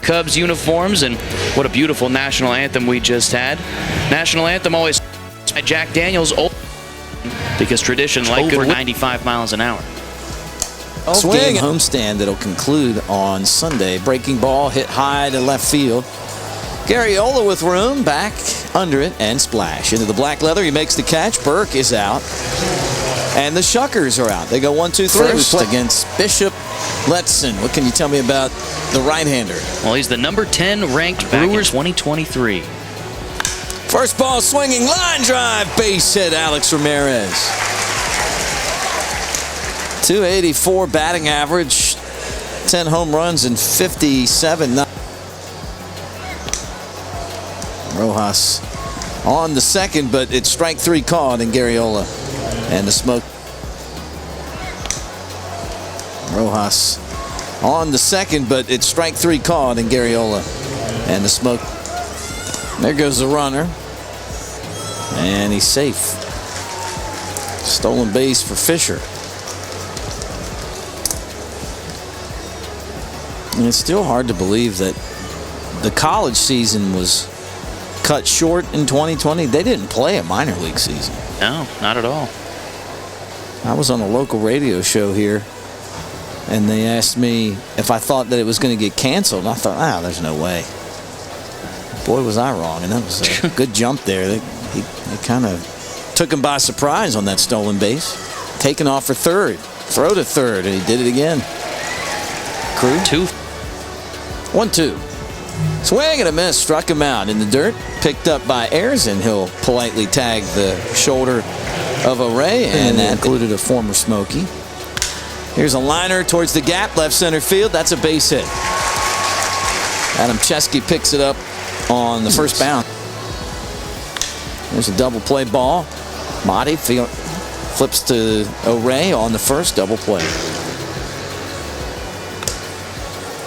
Cubs uniforms, and what a beautiful national anthem we just had. National anthem always by Jack Daniels, because tradition like over 95 miles an hour. Swing homestand that'll conclude on Sunday. Breaking ball hit high to left field. Garriola with room, back under it, and splash. Into the black leather, he makes the catch. Burke is out. And the Shuckers are out. They go 1-2-3. First against Bishop Letson. What can you tell me about the right-hander? Well, he's the number 10 ranked Brewers 2023. First ball swinging, line drive, base hit, Alex Ramirez. 284 batting average, 10 home runs and 57. Rojas on the second, but it's strike three called, and Garriola and the smoke. Rojas on the second, but it's strike three called, and Garriola and the smoke. There goes the runner, and he's safe. Stolen base for Fisher. And it's still hard to believe that the college season was cut short in 2020. They didn't play a minor league season. No, not at all. I was on a local radio show here, and they asked me if I thought that it was going to get canceled. And I thought, there's no way. Boy, was I wrong. And that was a good jump there. They kind of took him by surprise on that stolen base. Taken off for third. Throw to third, and he did it again. Crew. 1-2. Swing and a miss, struck him out in the dirt. Picked up by Ayers, and he'll politely tag the shoulder of O'Ray, and that included a former Smoky. Here's a liner towards the gap, left center field. That's a base hit. Adam Chesky picks it up on the first bounce. There's a double play ball. Motti flips to O'Ray on the first double play.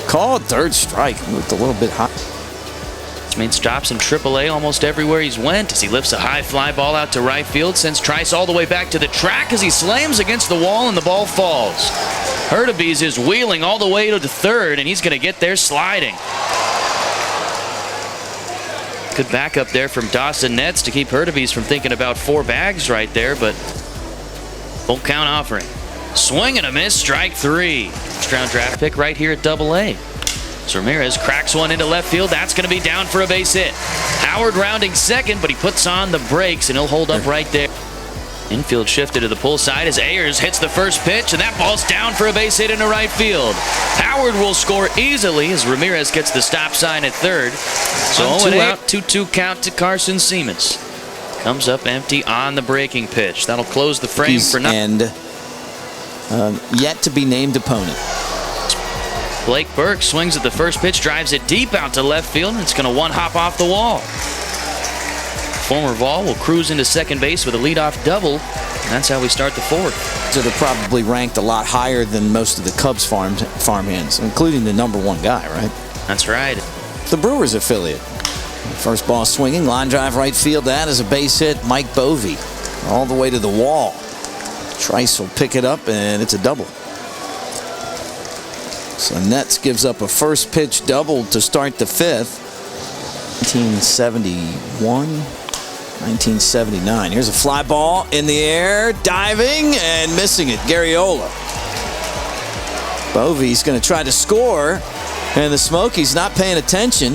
Called third strike. Moved a little bit high. This means stops in AAA almost everywhere he's went as he lifts a high fly ball out to right field, sends Trice all the way back to the track as he slams against the wall and the ball falls. Hurtubise is wheeling all the way to the third, and he's going to get there sliding. Good backup there from Dawson Nets to keep Hurtubise from thinking about 4 bags right there, but full count offering. Swing and a miss, strike three. First round draft pick right here at AA. So Ramirez cracks one into left field. That's going to be down for a base hit. Howard rounding second, but he puts on the brakes, and he'll hold up right there. Infield shifted to the pull side as Ayers hits the first pitch, and that ball's down for a base hit into right field. Howard will score easily as Ramirez gets the stop sign at third. So 0 out, 2-2 count to Carson Seamus. Comes up empty on the breaking pitch. That'll close the frame for now. And yet to be named opponent. Blake Burke swings at the first pitch, drives it deep out to left field, and it's going to one-hop off the wall. Former Vol will cruise into second base with a leadoff double, and that's how we start the fourth. So they're probably ranked a lot higher than most of the Cubs farmhands, including the number 1 guy, right? That's right. The Brewers affiliate. First ball swinging, line drive right field. That is a base hit. Mike Bovee all the way to the wall. Trice will pick it up, and it's a double. So Nets gives up a first pitch double to start the fifth. 1971, 1979. Here's a fly ball in the air, diving and missing it. Garriola. Bovee's going to try to score, and the Smokies not paying attention.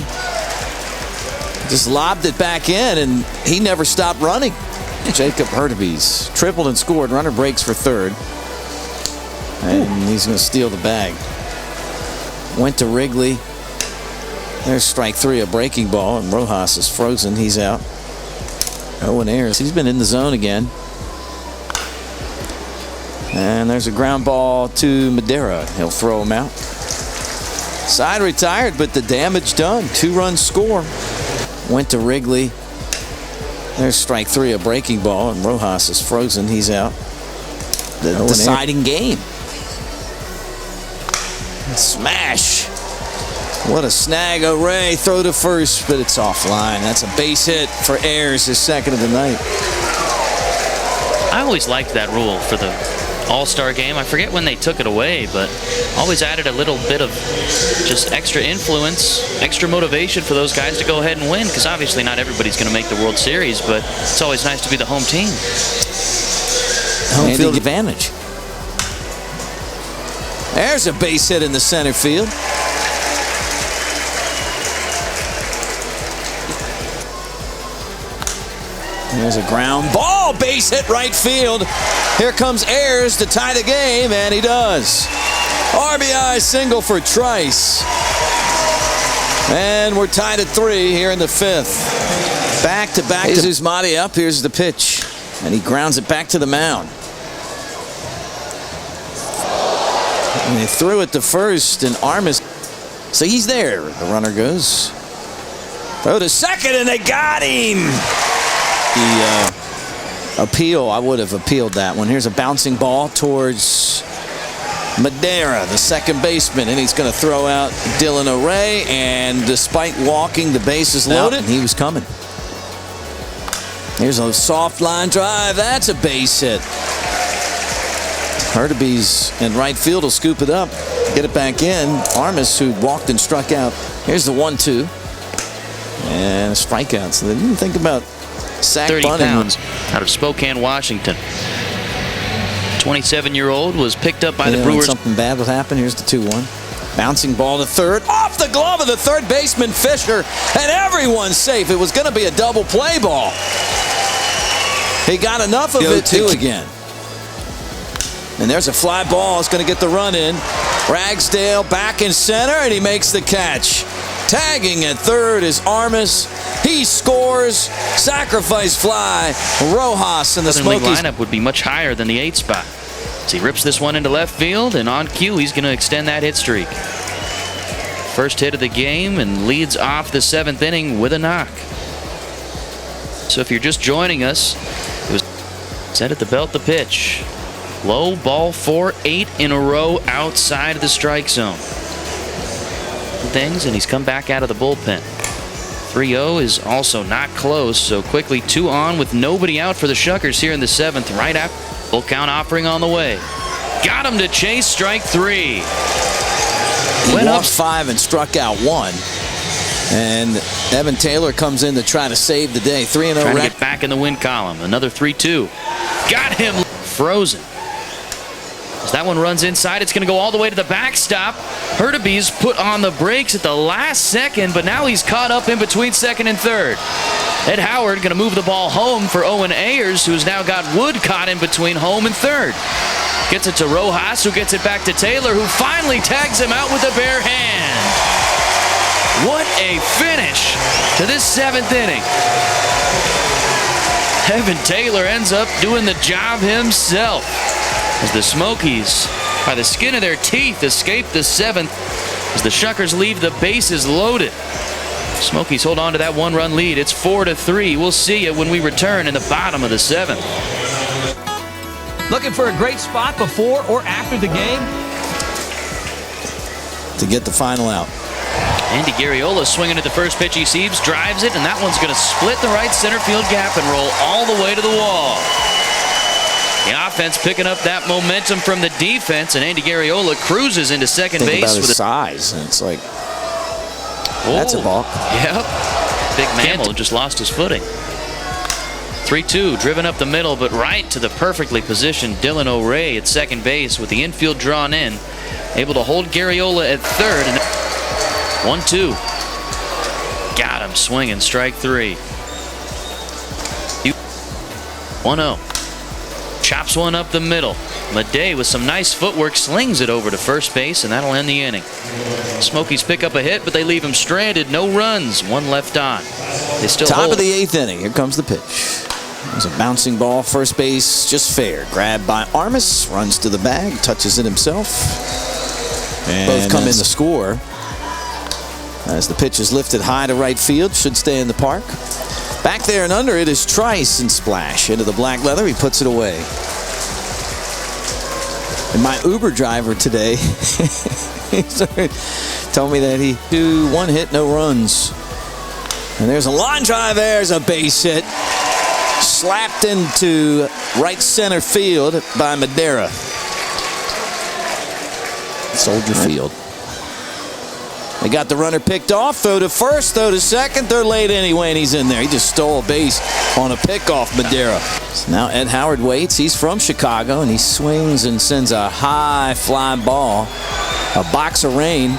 Just lobbed it back in, and he never stopped running. Jacob Hurtubise tripled and scored. Runner breaks for third, and he's going to steal the bag. Went to Wrigley. There's strike three, a breaking ball, and Rojas is frozen. He's out. Owen Ayers, he's been in the zone again. And there's a ground ball to Madera. He'll throw him out. Side retired, but the damage done. 2-run score. Went to Wrigley. There's strike three, a breaking ball, and Rojas is frozen. He's out. The deciding game. Smash. What a snag. O'Ray throw to first, but it's offline. That's a base hit for Ayers, his second of the night. I always liked that rule for the All-Star game. I forget when they took it away, but always added a little bit of just extra influence, extra motivation for those guys to go ahead and win, because obviously not everybody's going to make the World Series, but it's always nice to be the home team. Home field advantage. There's a base hit in the center field. There's a ground ball, base hit right field. Here comes Ayers to tie the game, and he does. RBI single for Trice. And we're tied at 3 here in the 5th. Back to back. Jesus Mati up. Here's the pitch. And he grounds it back to the mound. And they threw it to first, and Armas. So he's there. The runner goes. Throw to second, and they got him. The appeal, I would have appealed that one. Here's a bouncing ball towards Madera, the second baseman, and he's going to throw out Dylan O'Ray, and despite walking, the base is loaded, and he was coming. Here's a soft line drive. That's a base hit. Hurtubise in right field will scoop it up, get it back in. Armas, who walked and struck out. Here's the 1-2. And a strikeout. So they didn't think about sack 30 bunting. pounds out of Spokane, Washington. 27-year-old was picked up by the Brewers. Something bad would happen. Here's the 2-1. Bouncing ball to third. Off the glove of the third baseman, Fisher. And everyone's safe. It was going to be a double play ball. He got enough of it to again. And there's a fly ball. It's going to get the run in. Ragsdale back in center, and he makes the catch. Tagging at third is Armas. He scores. Sacrifice fly. Rojas and the Smokies. Lineup would be much higher than the 8 spot. So he rips this one into left field, and on cue, he's going to extend that hit streak. First hit of the game, and leads off the 7th inning with a knock. So if you're just joining us, it was set at the belt, the pitch. Low ball 4, 8 in a row outside of the strike zone. Things, and he's come back out of the bullpen. 3-0 is also not close, so quickly 2 on with nobody out for the Shuckers here in the 7th, right after full count offering on the way. Got him to chase, strike 3. He walked 5 and struck out 1. And Evan Taylor comes in to try to save the day. 3-0. Trying to get back in the win column. Another 3-2. Got him frozen. As that one runs inside, it's going to go all the way to the backstop. Hurtubise put on the brakes at the last second, but now he's caught up in between second and third. Ed Howard going to move the ball home for Owen Ayers, who's now got Wood caught in between home and third. Gets it to Rojas, who gets it back to Taylor, who finally tags him out with a bare hand. What a finish to this 7th inning. Evan Taylor ends up doing the job himself, as the Smokies, by the skin of their teeth, escape the 7th as the Shuckers leave the bases loaded. Smokies hold on to that 1-run lead. It's 4-3. We'll see you when we return in the bottom of the 7th. Looking for a great spot before or after the game? To get the final out. Andy Garriola swinging at the first pitch he sees, drives it, and that one's going to split the right center field gap and roll all the way to the wall. The offense picking up that momentum from the defense, and Andy Garriola cruises into second base about his with size, and it's like, that's a ball. Yep. Big Mammal just lost his footing. 3-2, driven up the middle, but right to the perfectly positioned Dylan O'Ray at second base with the infield drawn in. Able to hold Garriola at third. And 1-2. Got him swinging, strike 3. 1-0. Chops one up the middle. Madej with some nice footwork slings it over to first base, and that'll end the inning. Smokies pick up a hit, but they leave him stranded. No runs. 1 left on. They still Top hold. of the 8th inning. Here comes the pitch. There's a bouncing ball. First base just fair. Grabbed by Armas. Runs to the bag. Touches it himself. And both come in to score. As the pitch is lifted high to right field. Should stay in the park. Back there and under it is Trice, and splash into the black leather. He puts it away. And my Uber driver today told me that he do 1 hit, no runs. And there's a line drive. There's a base hit. Slapped into right center field by Madera. Soldier Field. They got the runner picked off. Throw to first, throw to second. They're late anyway, and he's in there. He just stole a base on a pickoff, Madera. So now Ed Howard waits. He's from Chicago, and he swings and sends a high fly ball, a box of rain,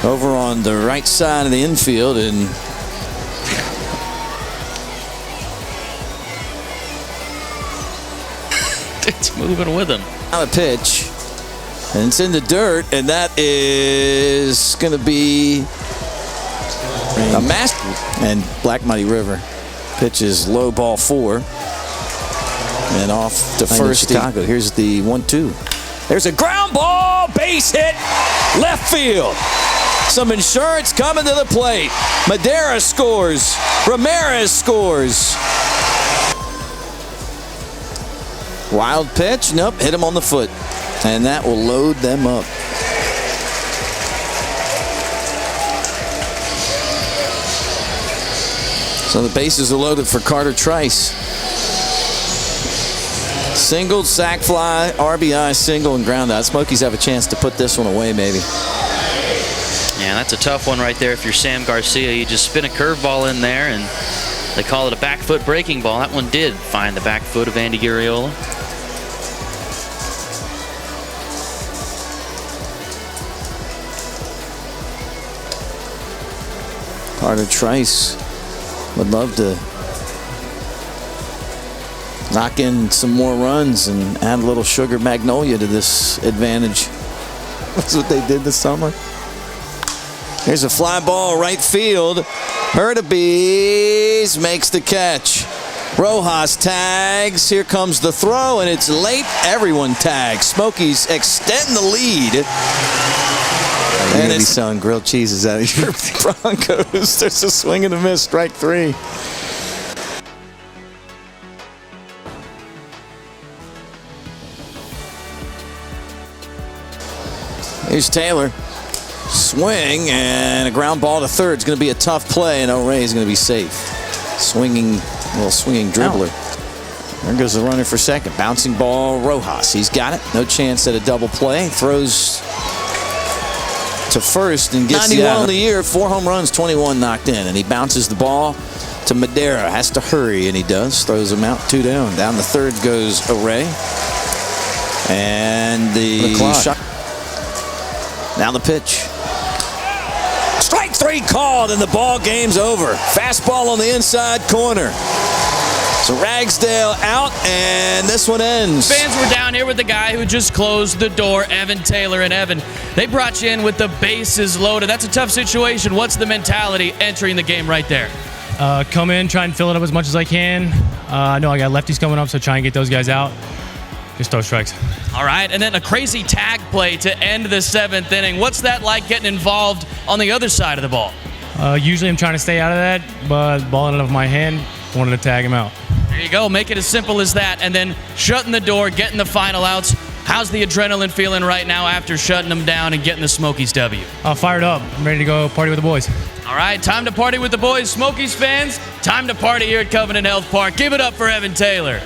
over on the right side of the infield, and It's moving with him. now a pitch. And it's in the dirt, and that is going to be a master. And Black Muddy River pitches low ball 4. And off to first. Chicago. Here's the 1-2. There's a ground ball, base hit, left field. Some insurance coming to the plate. Madera scores. Ramirez scores. Wild pitch. Nope, hit him on the foot. And that will load them up. So the bases are loaded for Carter Trice. Single, sac fly, RBI, single, and ground out. Smokies have a chance to put this one away, maybe. Yeah, that's a tough one right there. If you're Sam Garcia, you just spin a curveball in there, and they call it a back foot breaking ball. That one did find the back foot of Andy Gurriola. Carter Trice would love to knock in some more runs and add a little sugar magnolia to this advantage. That's what they did this summer. Here's a fly ball right field. Hurtubise makes the catch. Rojas tags. Here comes the throw, and it's late. Everyone tags. Smokies extend the lead. You're going to be selling grilled cheeses out of your Broncos. There's a swing and a miss, strike 3. Here's Taylor. Swing and a ground ball to third. It's going to be a tough play, and O'Reilly is going to be safe. Swinging dribbler. There goes the runner for second. Bouncing ball, Rojas. He's got it. No chance at a double play. Throws to first and gets 91 on the year. 4 home runs, 21 knocked in. And he bounces the ball to Madera. Has to hurry, and he does. Throws him out, 2 down. Down the third goes O'Reilly. And the shot. Now the pitch. Strike 3 called, and the ball game's over. Fastball on the inside corner. So Ragsdale out, and this one ends. Fans were down here with the guy who just closed the door, Evan Taylor. And Evan, they brought you in with the bases loaded. That's a tough situation. What's the mentality entering the game right there? Come in, try and fill it up as much as I can. I know I got lefties coming up, so try and get those guys out. Just throw strikes. All right, and then a crazy tag play to end the 7th inning. What's that like getting involved on the other side of the ball? Usually I'm trying to stay out of that, but ball out of my hand, wanted to tag him out. There you go. Make it as simple as that. And then shutting the door, getting the final outs. How's the adrenaline feeling right now after shutting them down and getting the Smokies W? Fired up. I'm ready to go party with the boys. All right, time to party with the boys. Smokies fans, time to party here at Covenant Health Park. Give it up for Evan Taylor.